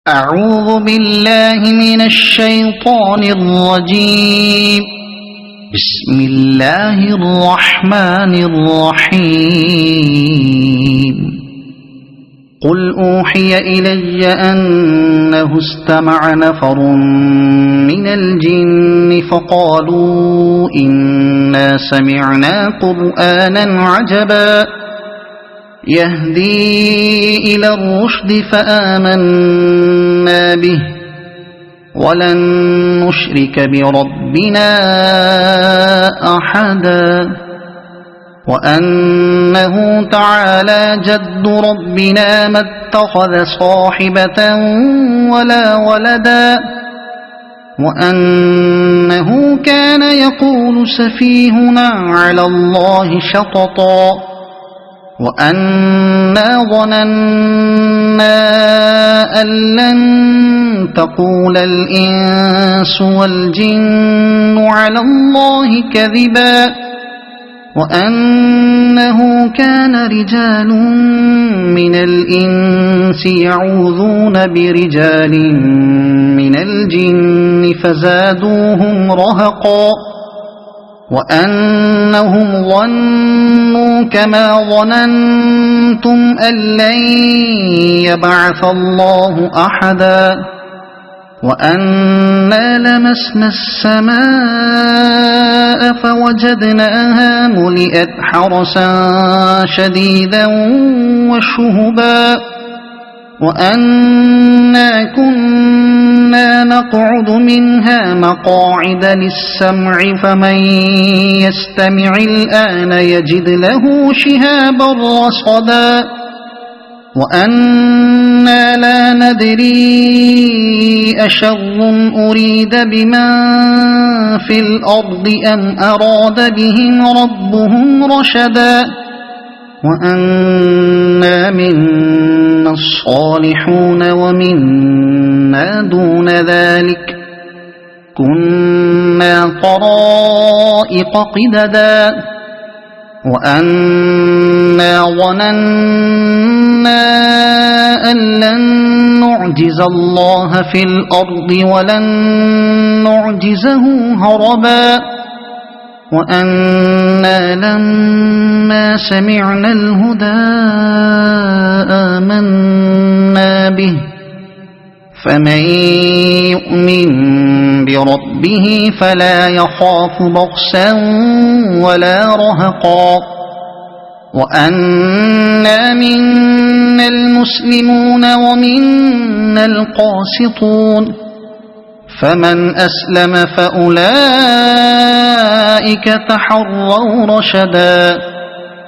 أعوذ بالله من الشيطان الرجيم. بسم الله الرحمن الرحيم. قل أوحي إلي أنه استمع نفر من الجن فقالوا إنا سمعنا قرآنا عجبا يهدي إلى الرشد فآمنا به ولن نشرك بربنا أحدا وأنه تعالى جد ربنا ما اتخذ صاحبة ولا ولدا وأنه كان يقول سفيهنا على الله شططا وأنا ظننا أن لن تقول الإنس والجن على الله كذبا وأنه كان رجال من الإنس يعوذون برجال من الجن فزادوهم رهقا وأنهم ظنوا كما ظننتم أن لن يبعث الله أحدا وأنا لمسنا السماء فوجدناها ملئت حرسا شديدا وشهبا وأنا كنا نقعد منها مقاعد للسمع فمن يستمع الآن يجد له شهابا رصدا وأنا لا ندري أشر أريد بمن في الأرض أم أراد بهم ربهم رشدا وأنا منا الصالحون ومنا دون ذلك كنا طرائق قددا وأنا ظننا أن لن نعجز الله في الأرض ولن نعجزه هربا وأنا لما سمعنا الهدى آمنا به فمن يؤمن بربه فلا يخاف بخسا ولا رهقا وأنا منا المسلمون ومنا القاسطون فمن أسلم فأولئك تحروا رشدا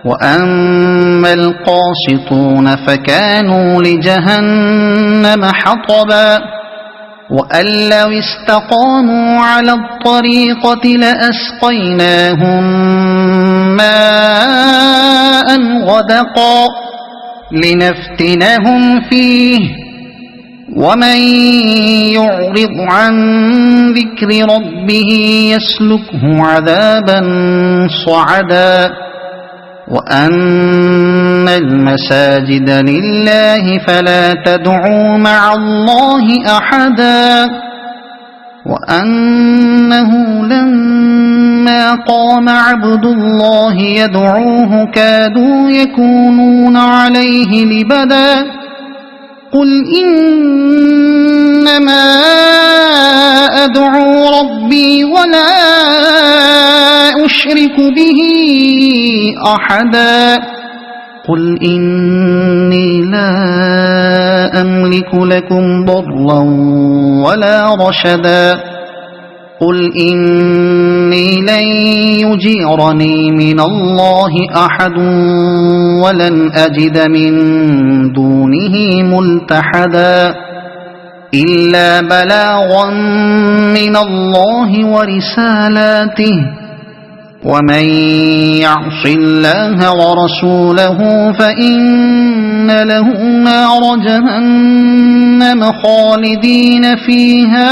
وأما القاسطون فكانوا لجهنم حطبا وأن لو استقاموا على الطريقة لأسقيناهم ماء غدقا لنفتنهم فيه ومن يعرض عن ذكر ربه يسلكه عذابا صعدا وأن المساجد لله فلا تدعوا مع الله أحدا وأنه لما قام عبد الله يدعوه كادوا يكونون عليه لبدا قل إنما أدعو ربي ولا أشرك به أحدا قل إني لا أملك لكم ضرا ولا رشدا قل إني لن يجيرني من الله أحد ولن أجد من دونه ملتحدا إلا بلاغا من الله ورسالاته ومن يعص الله ورسوله فإن له نار جهنم خالدين فيها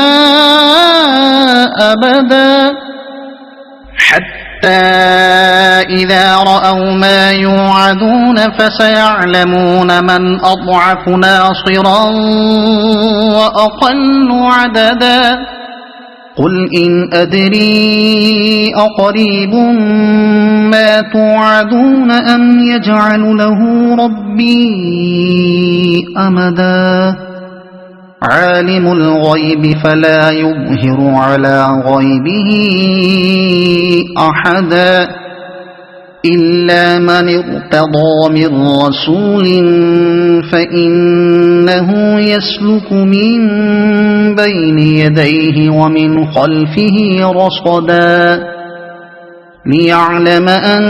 أبدا حتى حتى إذا رأوا ما يوعدون فسيعلمون من أضعف ناصرا وأقل عددا قل إن أدري أقريب ما توعدون أم يجعل له ربي أمدا عالم الغيب فلا يظهر على غيبه أحدا إلا من ارتضى من رسول فإنه يسلك من بين يديه ومن خلفه رصدا ليعلم أن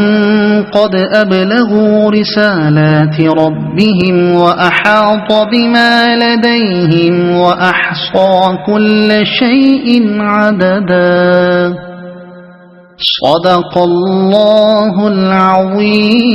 قد أبلغوا رسالات ربهم وأحاط بما لديهم وأحصى كل شيء عددا صدق الله العظيم.